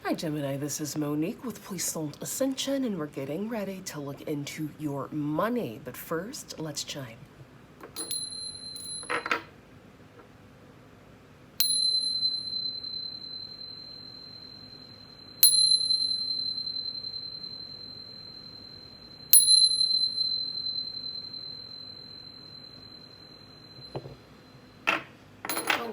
Hi Gemini, this is Monique with Puissant Ascension, and we're getting ready to look into your money. But first, let's chime.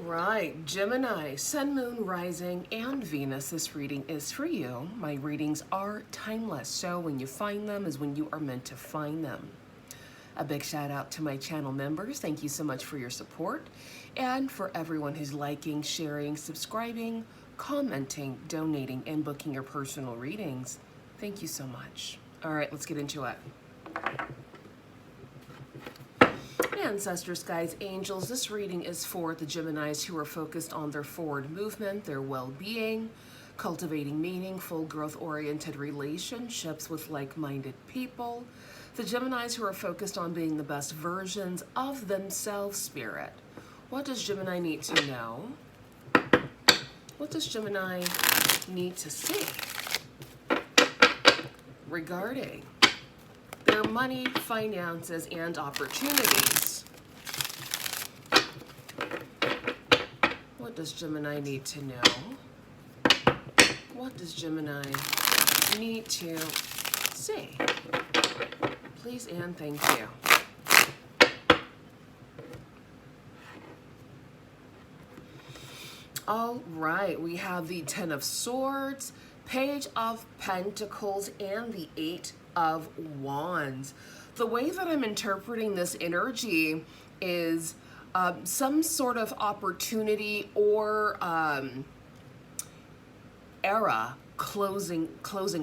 Right, Gemini, Sun, Moon, Rising, and Venus. This reading is for you. My readings are timeless, so when you find them is when you are meant to find them. A big shout out to my channel members. Thank you so much for your support. And for everyone who's liking, sharing, subscribing, commenting, donating, and booking your personal readings. Thank you so much. All right, let's get into it. Ancestors, guides, angels, this reading is for the Geminis who are focused on their forward movement, their well-being, cultivating meaningful, growth-oriented relationships with like-minded people. The Geminis who are focused on being the best versions of themselves, Spirit. What does Gemini need to know? What does Gemini need to see regarding their money, finances, and opportunities? What does Gemini need to know? What does Gemini need to see? Please and thank you. All right, we have the Ten of Swords, Page of Pentacles, and the Eight of Wands. The way that I'm interpreting this energy is some sort of opportunity or era closing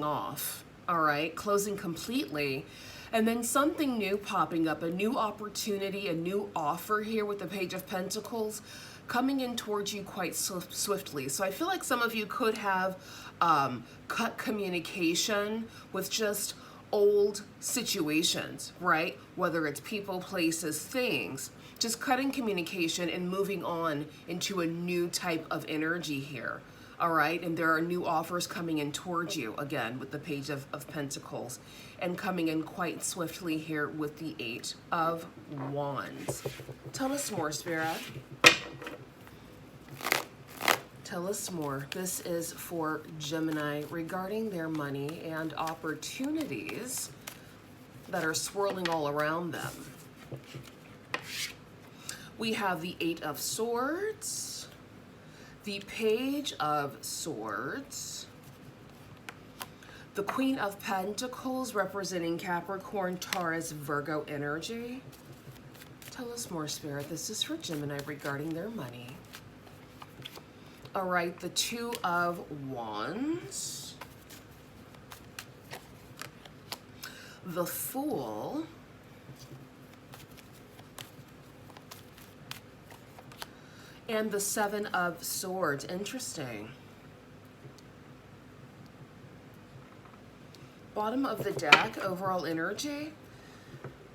off, all right, closing completely, and then something new popping up, a new opportunity, a new offer here with the Page of Pentacles coming in towards you quite swiftly. So I feel like some of you could have cut communication with just old situations, right? Whether it's people, places, things, just cutting communication and moving on into a new type of energy here, all right? And there are new offers coming in towards you, again, with the Page of Pentacles, and coming in quite swiftly here with the Eight of Wands. Tell us more, Spirit. Tell us more. This is for Gemini regarding their money and opportunities that are swirling all around them. We have the Eight of Swords, the Page of Swords, the Queen of Pentacles representing Capricorn, Taurus, Virgo energy. Tell us more, Spirit. This is for Gemini regarding their money. All right, the Two of Wands, the Fool, and the Seven of Swords. Interesting. Bottom of the deck, overall energy.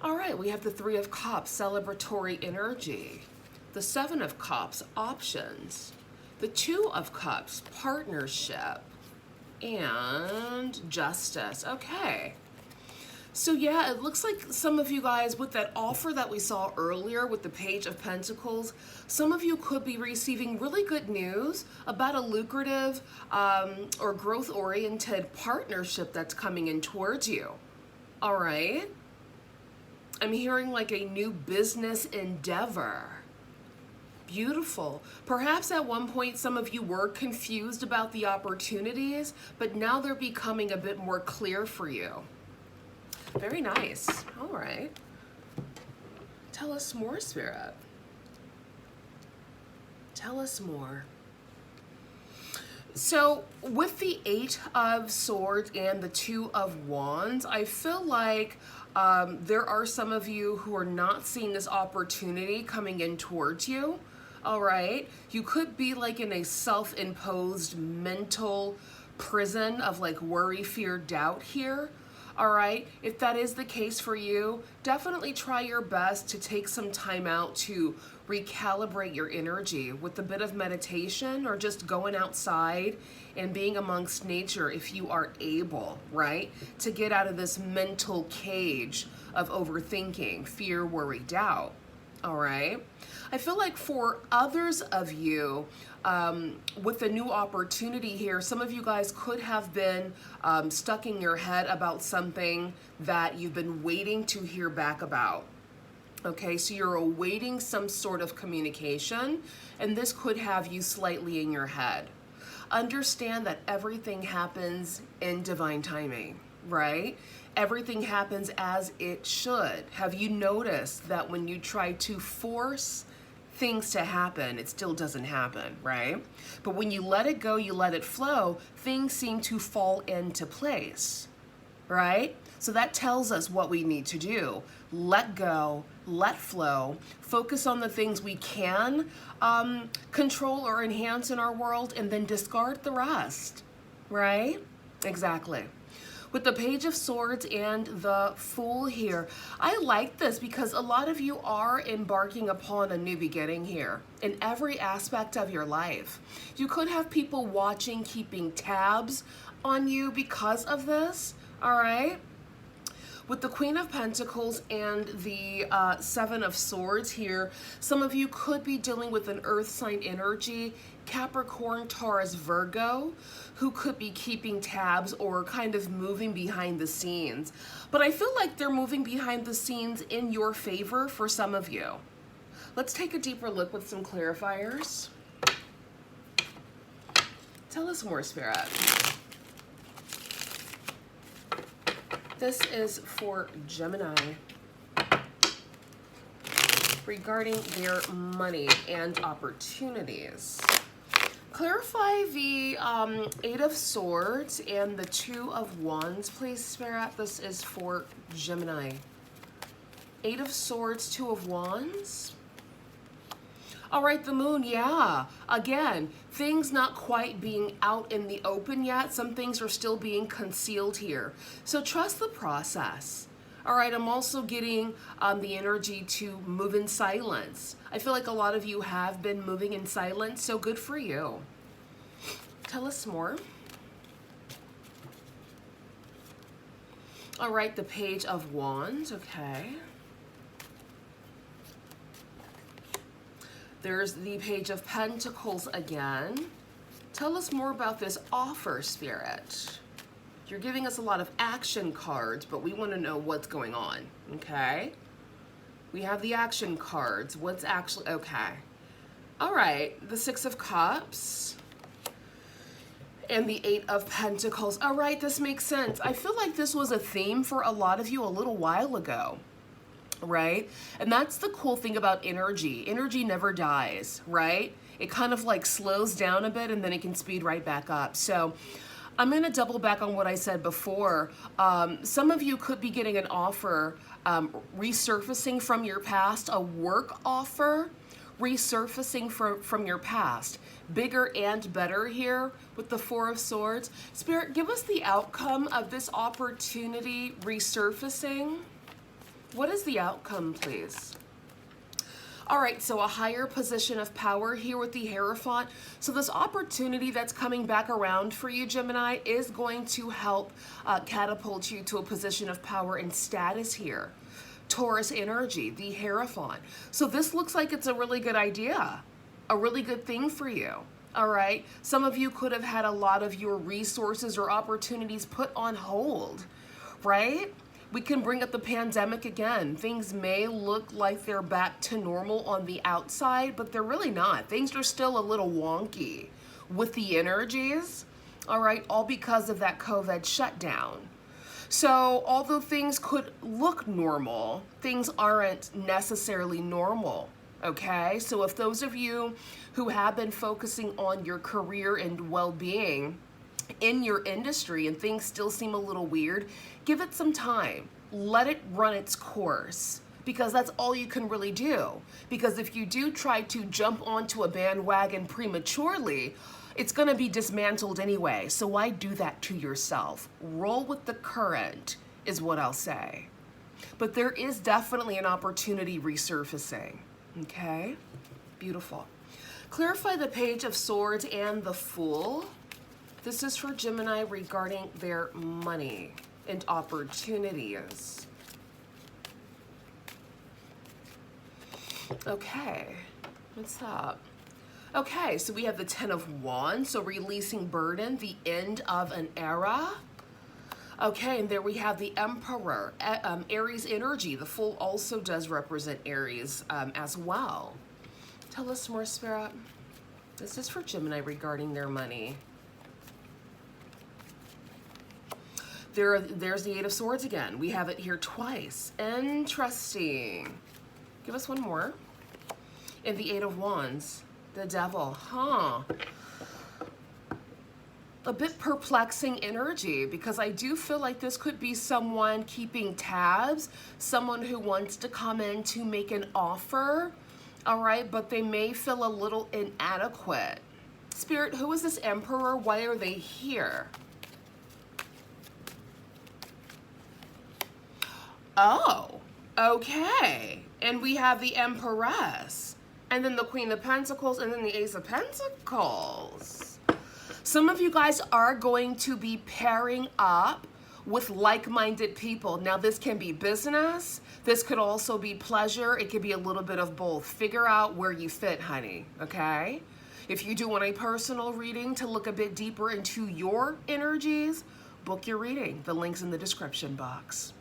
All right, we have the Three of Cups, celebratory energy. The Seven of Cups, options. The Two of Cups, partnership, and justice. Okay. So yeah, it looks like some of you guys, with that offer that we saw earlier with the Page of Pentacles, some of you could be receiving really good news about a lucrative or growth-oriented partnership that's coming in towards you. All right. I'm hearing like a new business endeavor. Beautiful. Perhaps at one point some of you were confused about the opportunities, but now they're becoming a bit more clear for you. Very nice. All right. Tell us more, Spirit. Tell us more. So with the Eight of Swords and the Two of Wands, I feel like there are some of you who are not seeing this opportunity coming in towards you. All right. You could be like in a self-imposed mental prison of like worry, fear, doubt here. All right. If that is the case for you, definitely try your best to take some time out to recalibrate your energy with a bit of meditation or just going outside and being amongst nature if you are able, right? To get out of this mental cage of overthinking, fear, worry, doubt. All right. I feel like for others of you, with the new opportunity here, some of you guys could have been stuck in your head about something that you've been waiting to hear back about. Okay, so you're awaiting some sort of communication, and this could have you slightly in your head. Understand that everything happens in divine timing, right? Everything happens as it should. Have you noticed that when you try to force things to happen, it still doesn't happen, right? But when you let it go, you let it flow, things seem to fall into place, right? So that tells us what we need to do. Let go, let flow, focus on the things we can control or enhance in our world, and then discard the rest, right? Exactly. With the Page of Swords and the Fool here, I like this because a lot of you are embarking upon a new beginning here in every aspect of your life. You could have people watching, keeping tabs on you because of this, all right? With the Queen of Pentacles and the Seven of Swords here, some of you could be dealing with an earth sign energy, Capricorn, Taurus, Virgo, who could be keeping tabs or kind of moving behind the scenes. But I feel like they're moving behind the scenes in your favor for some of you. Let's take a deeper look with some clarifiers. Tell us more, Spirit. This is for Gemini regarding their money and opportunities. Clarify the Eight of Swords and the Two of Wands, please, Spirit. This is for Gemini. Eight of Swords, Two of Wands. All right, the Moon, yeah. Again, things not quite being out in the open yet. Some things are still being concealed here. So trust the process. All right, I'm also getting the energy to move in silence. I feel like a lot of you have been moving in silence, so good for you. Tell us more. All right, the Page of Wands, okay. There's the Page of Pentacles again. Tell us more about this offer, Spirit. You're giving us a lot of action cards, but we want to know what's going on, okay? We have the action cards. What's actually, okay. All right, the Six of Cups and the Eight of Pentacles. All right, this makes sense. I feel like this was a theme for a lot of you a little while ago, right? And that's the cool thing about energy. Energy never dies, right? It kind of like slows down a bit and then it can speed right back up. So I'm going to double back on what I said before. Some of you could be getting an offer resurfacing from your past, a work offer resurfacing from your past. Bigger and better here with the Four of Swords. Spirit, give us the outcome of this opportunity resurfacing. What is the outcome, please? All right, so a higher position of power here with the Hierophant. So this opportunity that's coming back around for you, Gemini, is going to help catapult you to a position of power and status here. Taurus energy, the Hierophant. So this looks like it's a really good idea, a really good thing for you. All right, some of you could have had a lot of your resources or opportunities put on hold, right? We can bring up the pandemic again. Things may look like they're back to normal on the outside, but they're really not. Things are still a little wonky with the energies, all right, all because of that COVID shutdown. So although things could look normal, things aren't necessarily normal, okay? So if those of you who have been focusing on your career and well-being in your industry and things still seem a little weird, give it some time. Let it run its course, because that's all you can really do. Because if you do try to jump onto a bandwagon prematurely, it's going to be dismantled anyway. So why do that to yourself? Roll with the current is what I'll say. But there is definitely an opportunity resurfacing, okay? Beautiful. Clarify the Page of Swords and the Fool. This is for Gemini regarding their money and opportunities. Okay, what's up? Okay, so we have the Ten of Wands, so releasing burden, the end of an era. Okay, and there we have the Emperor, Aries energy. The Fool also does represent Aries as well. Tell us more, Spirit. This is for Gemini regarding their money. There's the Eight of Swords again. We have it here twice. Interesting. Give us one more. And the Eight of Wands, the Devil, huh? A bit perplexing energy, because I do feel like this could be someone keeping tabs, someone who wants to come in to make an offer, all right, but they may feel a little inadequate. Spirit, who is this Emperor? Why are they here? Oh, okay. And we have the Empress, and then the Queen of Pentacles, and then the Ace of Pentacles. Some of you guys are going to be pairing up with like-minded people. Now, this can be business. This could also be pleasure. It could be a little bit of both. Figure out where you fit, honey, okay? If you do want a personal reading to look a bit deeper into your energies, book your reading. The link's in the description box.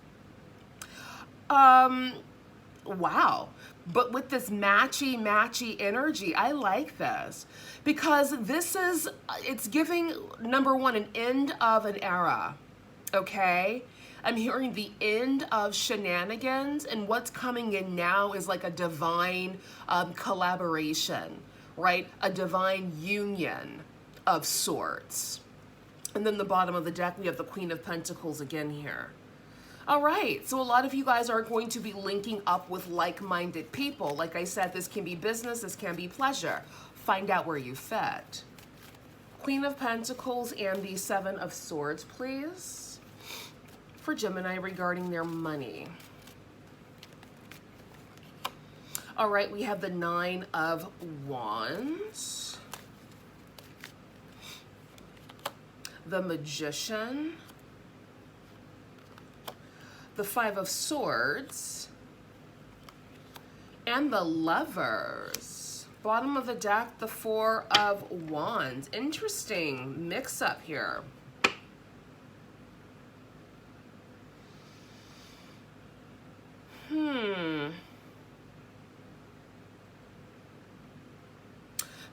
Wow. But with this matchy energy, I like this, because it's giving, number one, an end of an era, okay? I'm hearing the end of shenanigans, and what's coming in now is like a divine collaboration, right? A divine union of sorts. And then the bottom of the deck, we have the Queen of Pentacles again here. All right, so a lot of you guys are going to be linking up with like-minded people. Like I said, this can be business, this can be pleasure. Find out where you fit. Queen of Pentacles and the Seven of Swords, please, for Gemini regarding their money. All right, we have the Nine of Wands, the Magician, the Five of Swords, and the Lovers. Bottom of the deck, the Four of Wands. Interesting mix-up here.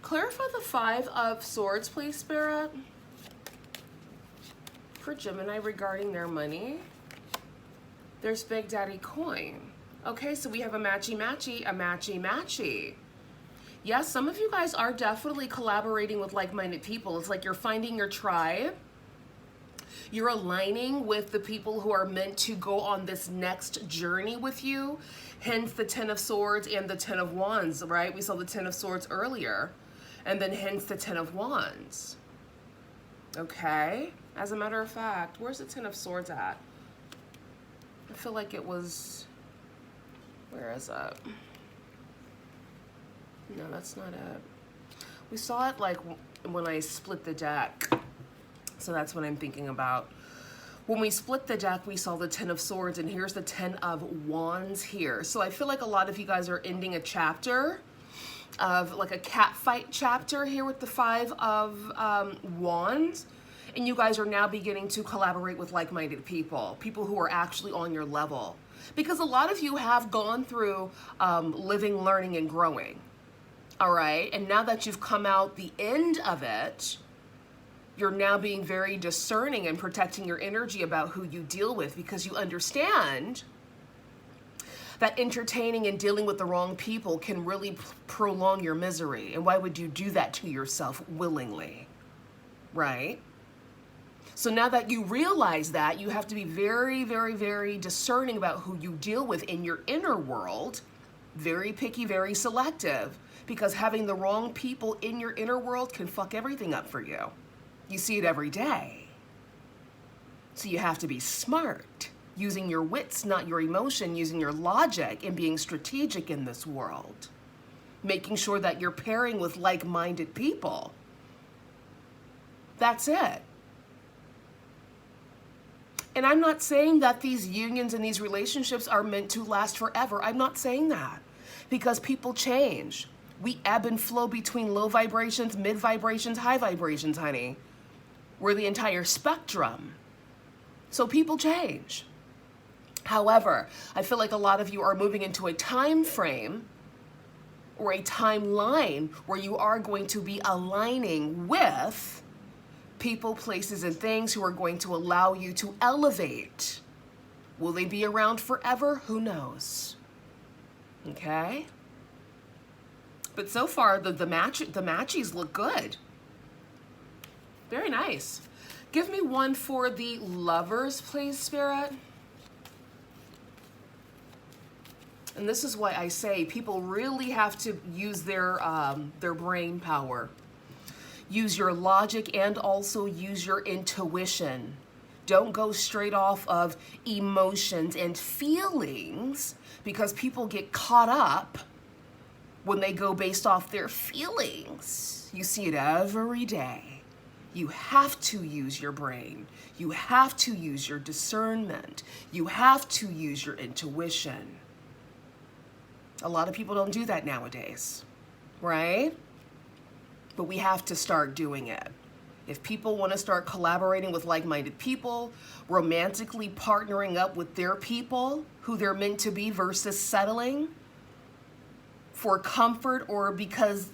Clarify the Five of Swords, please, Spirit, for Gemini regarding their money. There's Big Daddy Coin. Okay, so we have a matchy. Yes, some of you guys are definitely collaborating with like-minded people. It's like you're finding your tribe. You're aligning with the people who are meant to go on this next journey with you. Hence the Ten of Swords and the Ten of Wands, right? We saw the Ten of Swords earlier. And then hence the Ten of Wands. Okay, as a matter of fact, where's the Ten of Swords at? I feel like it was, where is it? No, that's not it. We saw it like when I split the deck. So that's what I'm thinking about. When we split the deck, we saw the Ten of Swords, and here's the Ten of Wands here. So I feel like a lot of you guys are ending a chapter of like a cat fight chapter here with the Five of Wands. And you guys are now beginning to collaborate with like-minded people, people who are actually on your level. Because a lot of you have gone through living, learning, and growing, all right? And now that you've come out the end of it, you're now being very discerning and protecting your energy about who you deal with, because you understand that entertaining and dealing with the wrong people can really prolong your misery. And why would you do that to yourself willingly, right? So now that you realize that, you have to be very discerning about who you deal with in your inner world. Very picky, very selective, because having the wrong people in your inner world can fuck everything up for you. You see it every day. So you have to be smart, using your wits, not your emotion, using your logic, and being strategic in this world. making sure that you're pairing with like-minded people. That's it. And I'm not saying that these unions and these relationships are meant to last forever. I'm not saying that, because people change. We ebb and flow between low vibrations, mid vibrations, high vibrations, honey. We're the entire spectrum. So people change. However, I feel like a lot of you are moving into a time frame or a timeline where you are going to be aligning with people, places, and things who are going to allow you to elevate. Will they be around forever? Who knows? Okay? But so far, the matchies look good. Very nice. Give me one for the Lovers, please, Spirit. And this is why I say people really have to use their brain power. Use your logic and also use your intuition. Don't go straight off of emotions and feelings, because people get caught up when they go based off their feelings. You see it every day. You have to use your brain. You have to use your discernment. You have to use your intuition. A lot of people don't do that nowadays, right? But we have to start doing it. If people want to start collaborating with like-minded people, romantically partnering up with their people, who they're meant to be, versus settling for comfort or because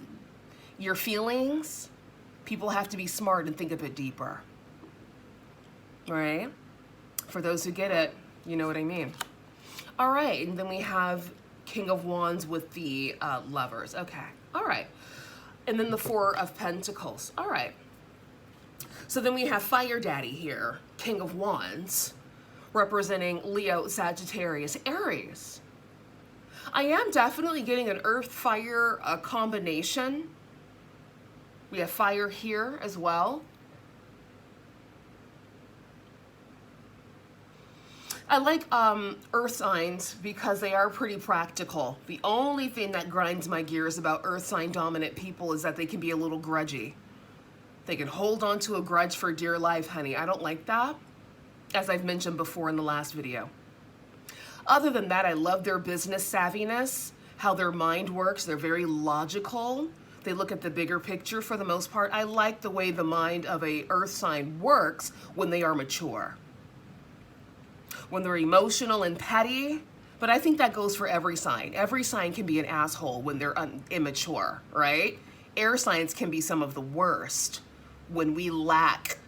your feelings, people have to be smart and think a bit deeper. Right? For those who get it, you know what I mean. All right, and then we have King of Wands with the Lovers. Okay, all right. And then the Four of Pentacles. All right. So then we have Fire Daddy here, King of Wands, representing Leo, Sagittarius, Aries. I am definitely getting an Earth-Fire combination. We have fire here as well. I like earth signs because they are pretty practical. The only thing that grinds my gears about earth sign dominant people is that they can be a little grudgy. They can hold on to a grudge for dear life, honey. I don't like that, as I've mentioned before in the last video. Other than that, I love their business savviness, how their mind works. They're very logical. They look at the bigger picture for the most part. I like the way the mind of a earth sign works when they are mature. When they're emotional and petty, but I think that goes for every sign. Every sign can be an asshole when they're immature, right? Air signs can be some of the worst when we lack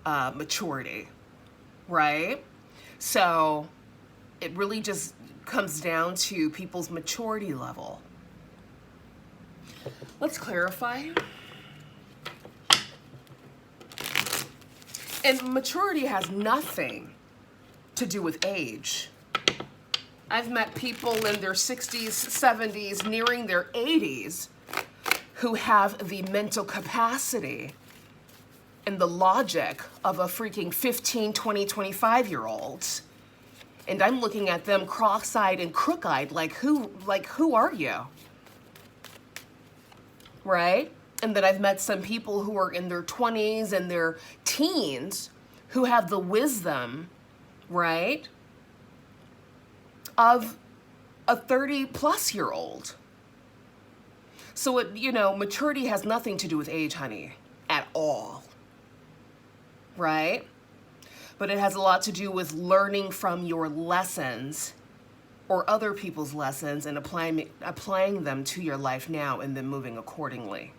maturity, right? So it really just comes down to people's maturity level. Let's clarify. And maturity has nothing to do with age. I've met people in their 60s, 70s, nearing their 80s who have the mental capacity and the logic of a freaking 15, 20, 25-year-old. And I'm looking at them cross-eyed and crook-eyed, like who are you? Right? And then I've met some people who are in their 20s and their teens who have the wisdom, right, of a 30-plus-year-old. So, maturity has nothing to do with age, honey, at all, right? But it has a lot to do with learning from your lessons or other people's lessons and applying them to your life now and then moving accordingly.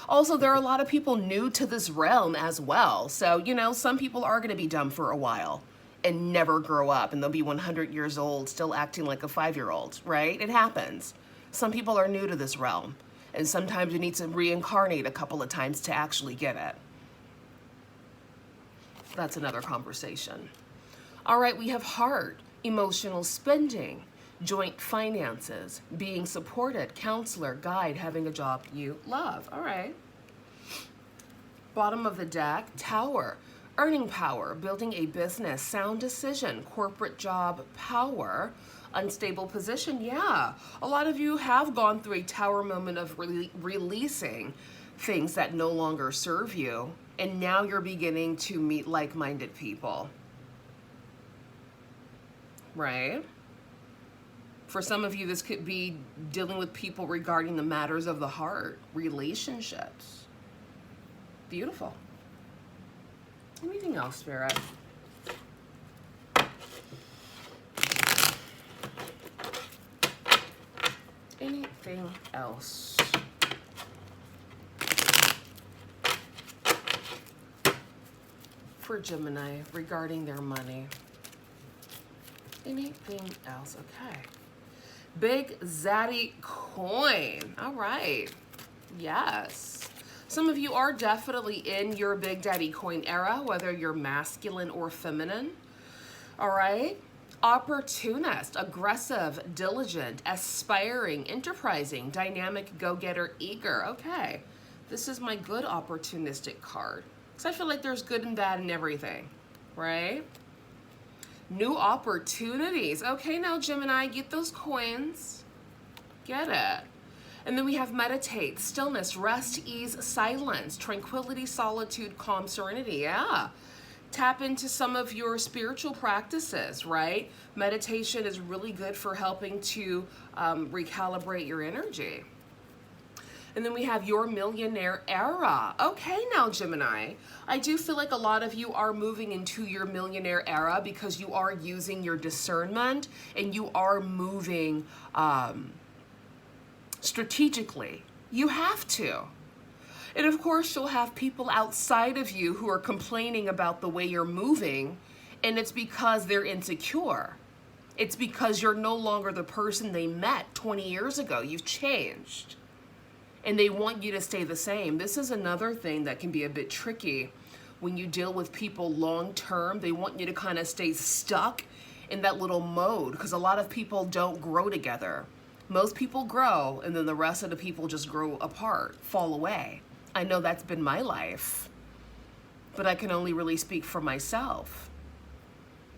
Also, there are a lot of people new to this realm as well. So, some people are going to be dumb for a while and never grow up, and they'll be 100 years old still acting like a 5-year-old, right? It happens. Some people are new to this realm, and sometimes you need to reincarnate a couple of times to actually get it. That's another conversation. All right, we have heart, emotional spending, joint finances, being supported, counselor, guide, having a job you love. All right. Bottom of the deck, Tower, Earning power, building a business, sound decision, corporate job power, unstable position. Yeah, a lot of you have gone through a tower moment of releasing things that no longer serve you, and now you're beginning to meet like-minded people, right? For some of you, this could be dealing with people regarding the matters of the heart, relationships. Beautiful. Anything else, Spirit? Anything else? For Gemini regarding their money. Anything else? Okay. Big Zaddy coin. All right. Yes. Some of you are definitely in your Big Daddy coin era, whether you're masculine or feminine. All right. Opportunist, aggressive, diligent, aspiring, enterprising, dynamic, go-getter, eager. Okay. This is my good opportunistic card. Because I feel like there's good and bad in everything, right? New opportunities. Okay, now Gemini, get those coins. Get it. And then we have meditate, stillness, rest, ease, silence, tranquility, solitude, calm, serenity. Yeah. Tap into some of your spiritual practices, right? Meditation is really good for helping to recalibrate your energy. And then we have your millionaire era. Okay, now Gemini, I do feel like a lot of you are moving into your millionaire era because you are using your discernment and you are moving strategically. You have to. And of course, you'll have people outside of you who are complaining about the way you're moving, and it's because they're insecure. It's because you're no longer the person they met 20 years ago. You've changed. And they want you to stay the same. This is another thing that can be a bit tricky when you deal with people long term. They want you to kind of stay stuck in that little mode because a lot of people don't grow together. Most people grow, and then the rest of the people just grow apart, fall away. I know that's been my life, but I can only really speak for myself.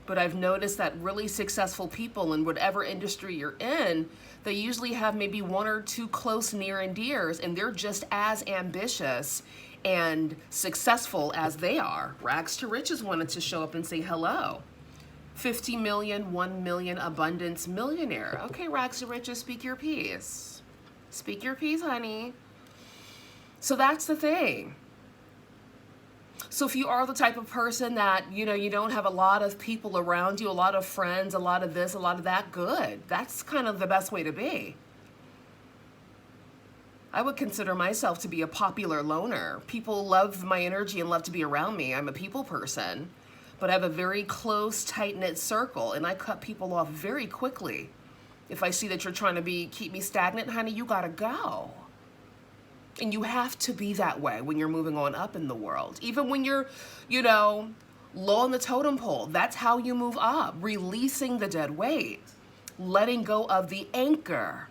But I've noticed that really successful people in whatever industry you're in, they usually have maybe one or two close near and dears, and they're just as ambitious and successful as they are. Rags to Riches wanted to show up and say hello. 50 million, 1 million, abundance, millionaire. Okay, Rags to Riches, speak your piece. Speak your piece, honey. So that's the thing. So if you are the type of person that, you don't have a lot of people around you, a lot of friends, a lot of this, a lot of that, good. That's kind of the best way to be. I would consider myself to be a popular loner. People love my energy and love to be around me. I'm a people person, but I have a very close, tight-knit circle, and I cut people off very quickly. If I see that you're trying to keep me stagnant, honey, you gotta go. And you have to be that way when you're moving on up in the world. Even when you're, low on the totem pole, that's how you move up. Releasing the dead weight, letting go of the anchor,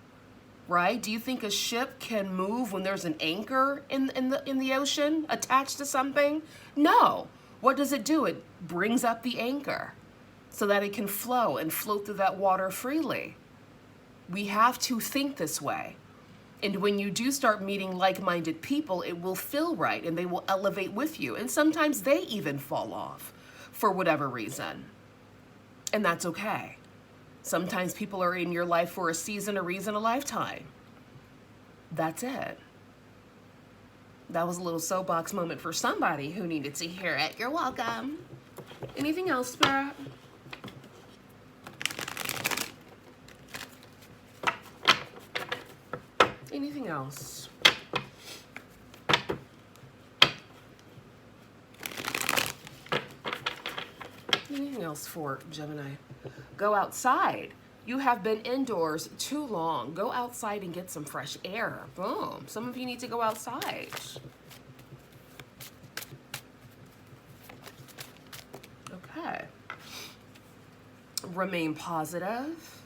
right? Do you think a ship can move when there's an anchor in the ocean attached to something? No. What does it do? It brings up the anchor so that it can flow and float through that water freely. We have to think this way. And when you do start meeting like-minded people, it will feel right and they will elevate with you. And sometimes they even fall off for whatever reason. And that's okay. Sometimes people are in your life for a season, a reason, a lifetime. That's it. That was a little soapbox moment for somebody who needed to hear it. You're welcome. Anything else, Spirit? Anything else? Anything else for Gemini? Go outside. You have been indoors too long. Go outside and get some fresh air. Boom. Some of you need to go outside. Okay. Remain positive.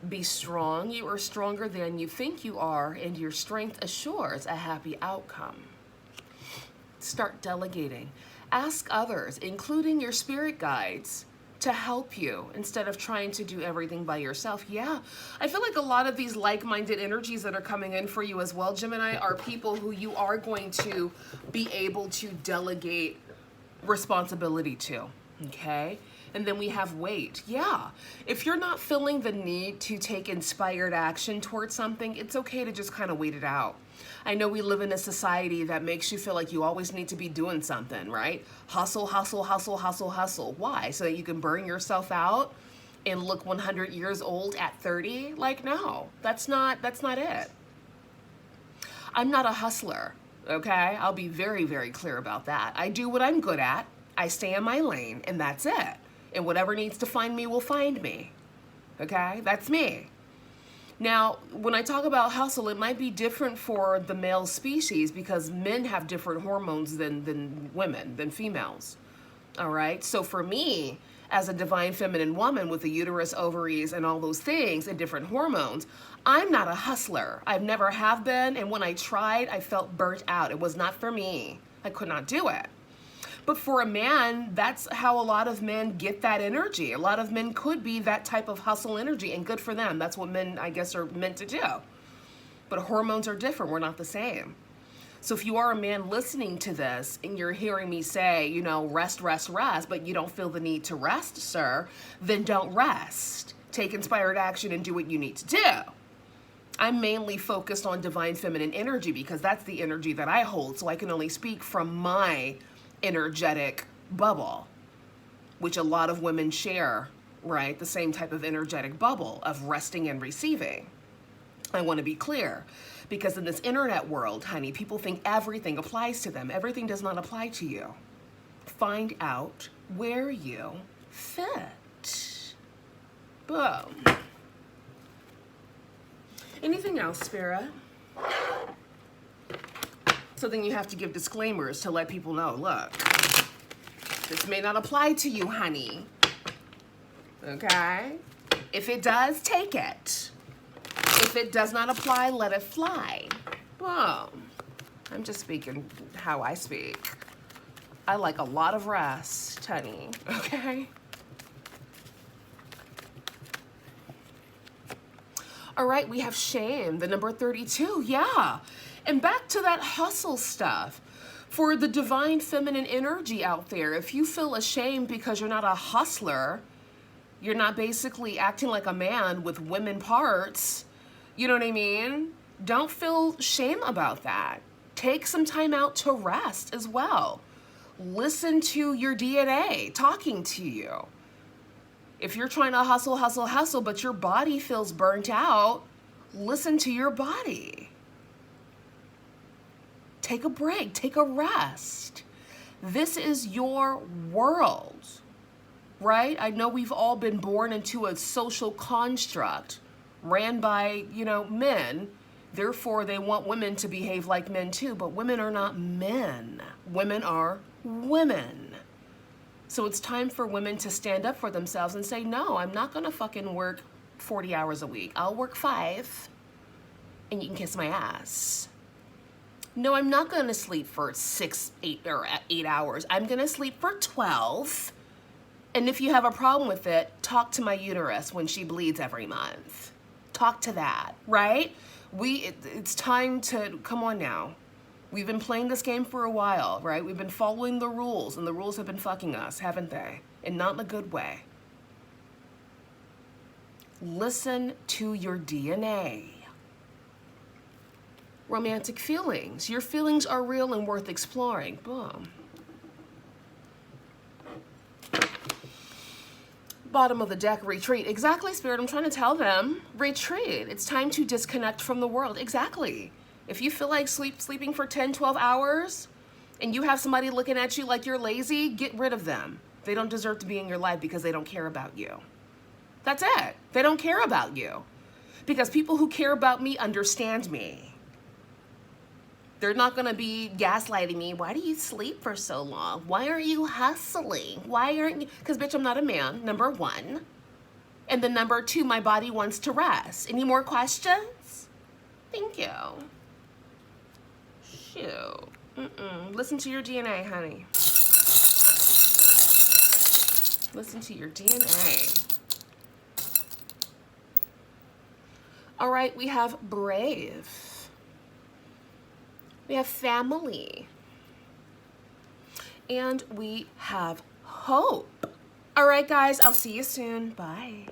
Be strong. You are stronger than you think you are, and your strength assures a happy outcome. Start delegating. Ask others, including your spirit guides, to help you instead of trying to do everything by yourself. Yeah, I feel like a lot of these like-minded energies that are coming in for you as well, Gemini, are people who you are going to be able to delegate responsibility to, okay? And then we have wait. Yeah, if you're not feeling the need to take inspired action towards something, it's okay to just kind of wait it out. I know we live in a society that makes you feel like you always need to be doing something, right? Hustle, hustle, hustle, hustle, hustle. Why? So that you can burn yourself out and look 100 years old at 30? Like, no, that's not it. I'm not a hustler, okay? I'll be very, very clear about that. I do what I'm good at. I stay in my lane, and that's it. And whatever needs to find me will find me, okay? That's me. Now, when I talk about hustle, it might be different for the male species because men have different hormones than women, than females. All right? So for me, as a divine feminine woman with the uterus, ovaries, and all those things and different hormones, I'm not a hustler. I've never have been, and when I tried, I felt burnt out. It was not for me. I could not do it. But for a man, that's how a lot of men get that energy. A lot of men could be that type of hustle energy, and good for them. That's what men, I guess, are meant to do. But hormones are different. We're not the same. So if you are a man listening to this and you're hearing me say, you know, rest, rest, rest, but you don't feel the need to rest, sir, then don't rest. Take inspired action and do what you need to do. I'm mainly focused on divine feminine energy because that's the energy that I hold. So I can only speak from my energetic bubble, which a lot of women share, right? The same type of energetic bubble of resting and receiving. I want to be clear because in this internet world, honey, people think everything applies to them. Everything does not apply to you. Find out where you fit. Boom. Anything else, Spirit? So then you have to give disclaimers to let people know, look, this may not apply to you, honey. Okay? If it does, take it. If it does not apply, let it fly. Boom. I'm just speaking how I speak. I like a lot of rest, honey. Okay? All right, we have shame, the number 32. Yeah. And back to that hustle stuff. For the divine feminine energy out there, if you feel ashamed because you're not a hustler, you're not basically acting like a man with women parts, you know what I mean? Don't feel shame about that. Take some time out to rest as well. Listen to your DNA talking to you. If you're trying to hustle, hustle, hustle, but your body feels burnt out, listen to your body. Take a break, take a rest. This is your world, right? I know we've all been born into a social construct ran by, you know, men. Therefore, they want women to behave like men too, but women are not men. Women are women. So it's time for women to stand up for themselves and say, no, I'm not gonna fucking work 40 hours a week. I'll work 5 and you can kiss my ass. No, I'm not gonna sleep for 8 hours. I'm gonna sleep for 12. And if you have a problem with it, talk to my uterus when she bleeds every month. Talk to that, right? It's time to, come on now. We've been playing this game for a while, right? We've been following the rules, and the rules have been fucking us, haven't they? And not in a good way. Listen to your DNA. Romantic feelings. Your feelings are real and worth exploring. Boom. Bottom of the deck, retreat. Exactly, Spirit. I'm trying to tell them. Retreat. It's time to disconnect from the world. Exactly. If you feel like sleeping for 10, 12 hours and you have somebody looking at you like you're lazy, get rid of them. They don't deserve to be in your life because they don't care about you. That's it. They don't care about you. Because people who care about me understand me. They're not going to be gaslighting me. Why do you sleep for so long? Why aren't you hustling? Why aren't you? Because, bitch, I'm not a man, number 1. And then number 2, my body wants to rest. Any more questions? Thank you. Shoot. Listen to your DNA, honey. Listen to your DNA. All right, we have brave. We have family. And we have hope. All right, guys, I'll see you soon. Bye.